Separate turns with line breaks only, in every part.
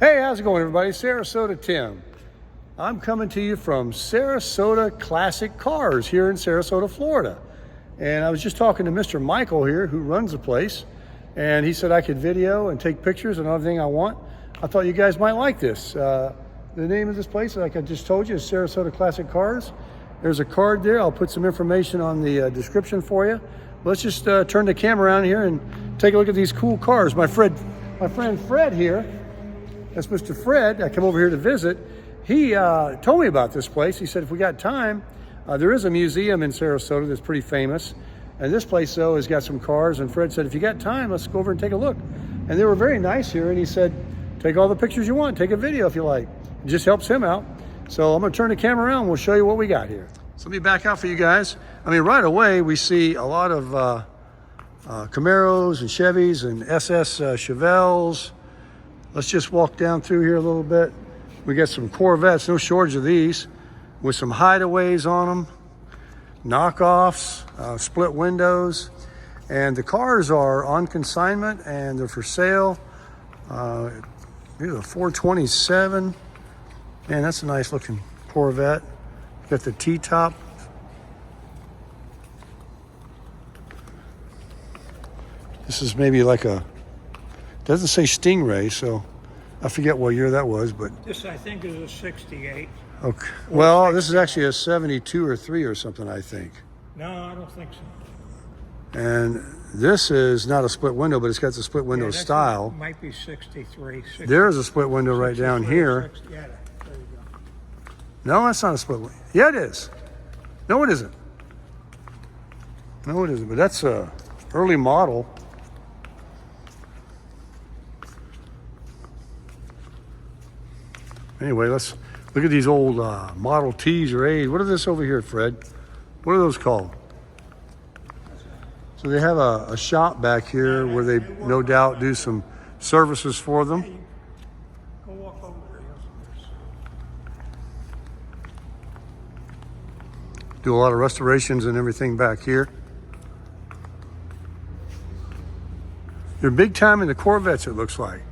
Hey, how's it going, everybody? Sarasota Tim. I'm coming to you from Sarasota Classic Cars here in Sarasota, Florida. And I was just talking to Mr. Michael here, who runs the place, and he said I could video and take pictures and everything I want. I thought you guys might like this. The name of this place, like I just told you, is Sarasota Classic Cars. There's a card there. I'll put some information on the description for you. Let's just turn the camera around here and take a look at these cool cars. My friend Fred here, that's Mr. Fred. I come over here to visit. He told me about this place. He said if we got time, there is a museum in Sarasota that's pretty famous. And this place, though, has got some cars. And Fred said, if you got time, let's go over and take a look. And they were very nice here. And he said, take all the pictures you want. Take a video if you like. It just helps him out. So I'm going to turn the camera around. We'll show you what we got here. So let me back out for you guys. I mean, right away, we see a lot of Camaros and Chevys and SS Chevelles. Let's just walk down through here a little bit. We got some Corvettes, no shortage of these, with some hideaways on them, knockoffs, split windows. And the cars are on consignment and they're for sale. Here's a 427. Man, that's a nice looking Corvette. Got the T-top. This is maybe like a, doesn't say Stingray, so I forget what year that was, but.
This, I think, is a 68.
Okay. Well, this is actually a 72 or 3 or something, I think.
No, I don't think so.
And this is not a split window, but it's got the split window style.
Might be 63. 60,
There's a split window right down here.
60, yeah, there you go.
No, that's not a split window. Yeah, it is. No, it isn't. No, it isn't, but that's a early model. Anyway, let's look at these old Model Ts or A's. What are this over here, Fred? What are those called? So they have a shop back here where they no doubt do some services for them.
Go walk over there.
Do a lot of restorations and everything back here. They're big time in the Corvettes, it looks like.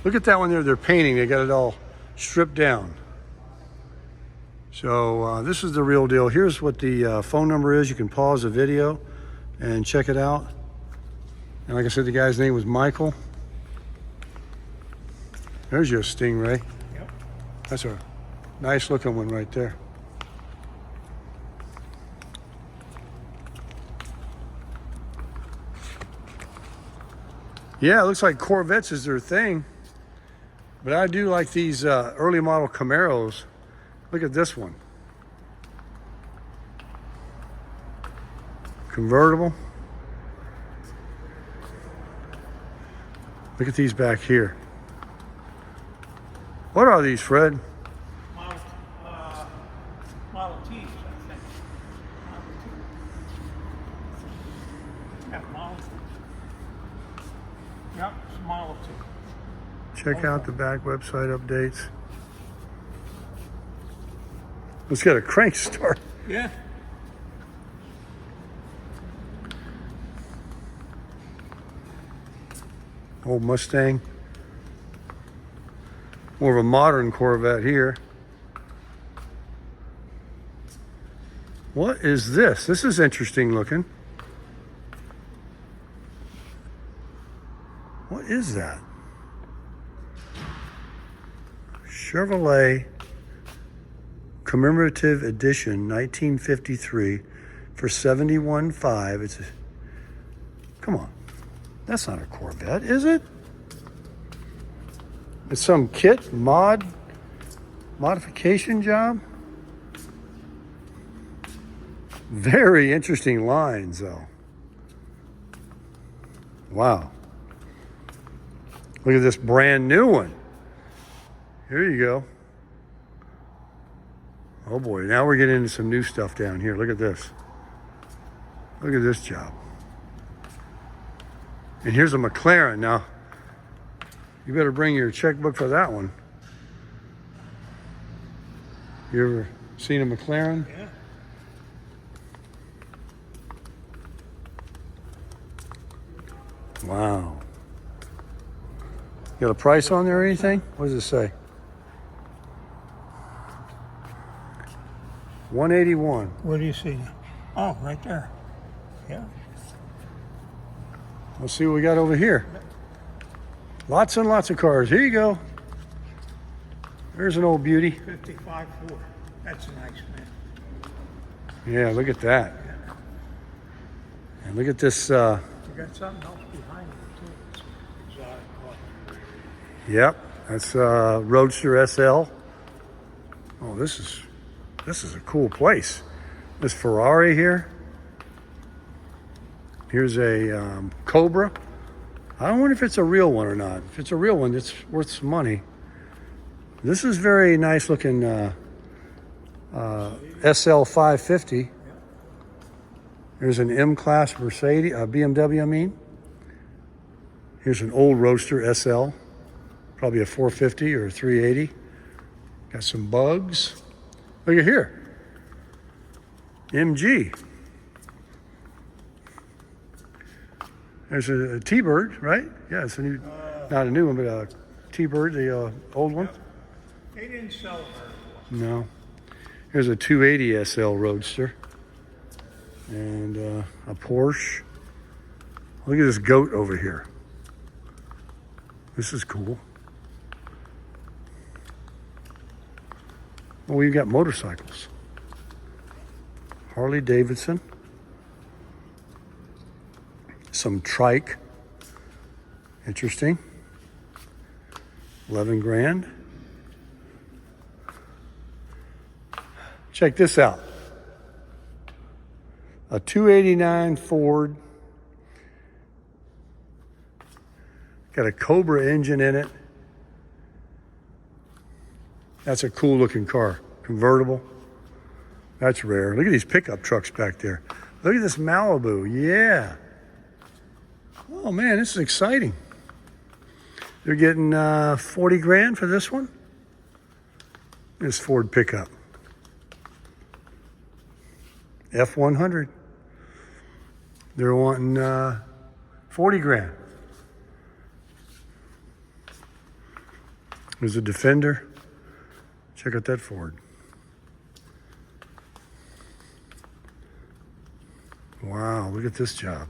Look at that one there, they're painting. They got it all stripped down. So this is the real deal. Here's what the phone number is. You can pause the video and check it out. And like I said, the guy's name was Michael. There's your Stingray.
Yep.
That's a nice looking one right there. Yeah, it looks like Corvettes is their thing. But I do like these early model Camaros. Look at this one. Convertible. Look at these back here. What are these, Fred?
Model Ts, I think. Model T. Yeah, Model T. Yep, it's Model T.
Check out the back website updates. Let's get a crank start.
Yeah.
Old Mustang. More of a modern Corvette here. What is this? This is interesting looking. What is that? Chevrolet Commemorative Edition 1953 for $71,500. It's a, come on, that's not a Corvette, is it? It's some kit modification job. Very interesting lines, though. Wow. Look at this brand new one. Here you go. Oh boy, now we're getting into some new stuff down here. Look at this. Look at this job. And here's a McLaren. Now, you better bring your checkbook for that one. You ever seen a McLaren?
Yeah.
Wow. Got a price on there or anything? What does it say? 181.
Where do you see? Oh, right there. Yeah.
Let's see what we got over here. Lots and lots of cars. Here you go. There's an old beauty.
55 Ford. That's a nice man.
Yeah, look at that. And look at this.
You got something else behind you too. It's exotic car.
Yep, that's Roadster SL. Oh, this is a cool place. This Ferrari here. Here's a Cobra. I wonder if it's a real one or not. If it's a real one, it's worth some money. This is very nice looking SL 550. There's an M-Class Mercedes, BMW, I mean. Here's an old Roadster SL, probably a 450 or a 380. Got some bugs. Look at here. MG. There's a T-Bird, right? Yeah, it's a new, not a new one, but a T-Bird, the old one.
They didn't sell very well.
No. Here's a 280 SL Roadster. And a Porsche. Look at this goat over here. This is cool. Well, we've got motorcycles. Harley Davidson. Some trike. Interesting. 11 grand. Check this out. A 289 Ford. Got a Cobra engine in it. That's a cool looking car. Convertible. That's rare. Look at these pickup trucks back there. Look at this Malibu. Yeah. Oh man, this is exciting. They're getting 40 grand for this one. This Ford pickup. F100. They're wanting 40 grand. There's a Defender. Check out that Ford. Wow, look at this job.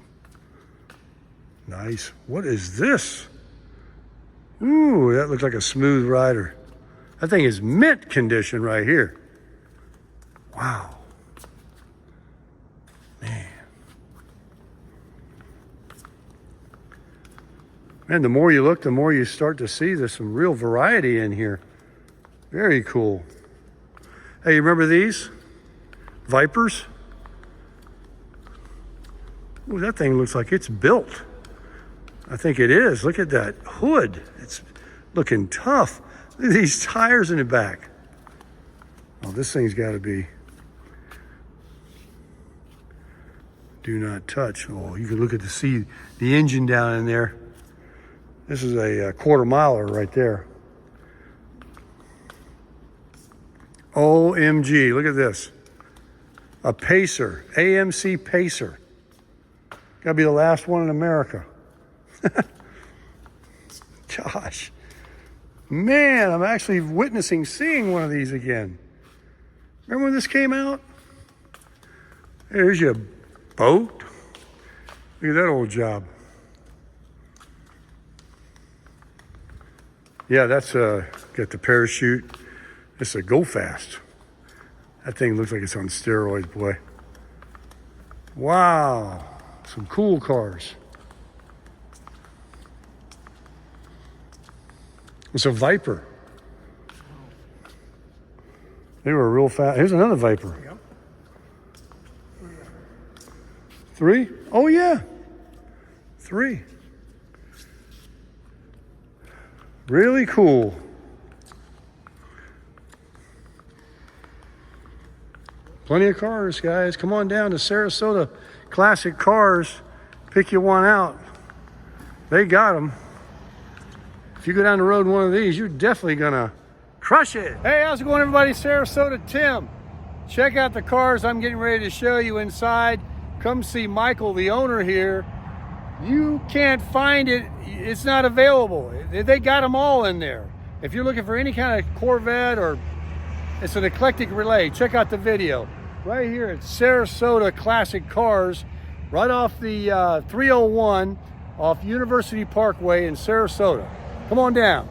Nice. What is this? Ooh, that looks like a smooth rider. That thing is mint condition right here. Wow. Man, the more you look, the more you start to see there's some real variety in here. Very cool. Hey, you remember these? Vipers? Ooh, that thing looks like it's built. I think it is. Look at that hood. It's looking tough. Look at these tires in the back. Oh, this thing's got to be do not touch. Oh, you can look at see the engine down in there. This is a quarter miler right there. OMG, look at this. A Pacer, AMC Pacer. Gotta be the last one in America. Gosh. Man, I'm actually seeing one of these again. Remember when this came out? There's your boat. Look at that old job. Yeah, that's got the parachute. It's a Go Fast. That thing looks like it's on steroids, boy. Wow, some cool cars. It's a Viper. They were real fast. Here's another Viper.
Yep.
3? Oh yeah, 3. Really cool. Plenty of cars, guys. Come on down to Sarasota Classic Cars. Pick you one out. They got them. If you go down the road in one of these, you're definitely gonna crush it. Hey, how's it going, everybody? Sarasota Tim. Check out the cars I'm getting ready to show you inside. Come see Michael, the owner here. You can't find it. It's not available. They got them all in there. If you're looking for any kind of Corvette, or it's an eclectic relay, check out the video. Right here at Sarasota Classic Cars, right off the 301 off University Parkway in Sarasota. Come on down.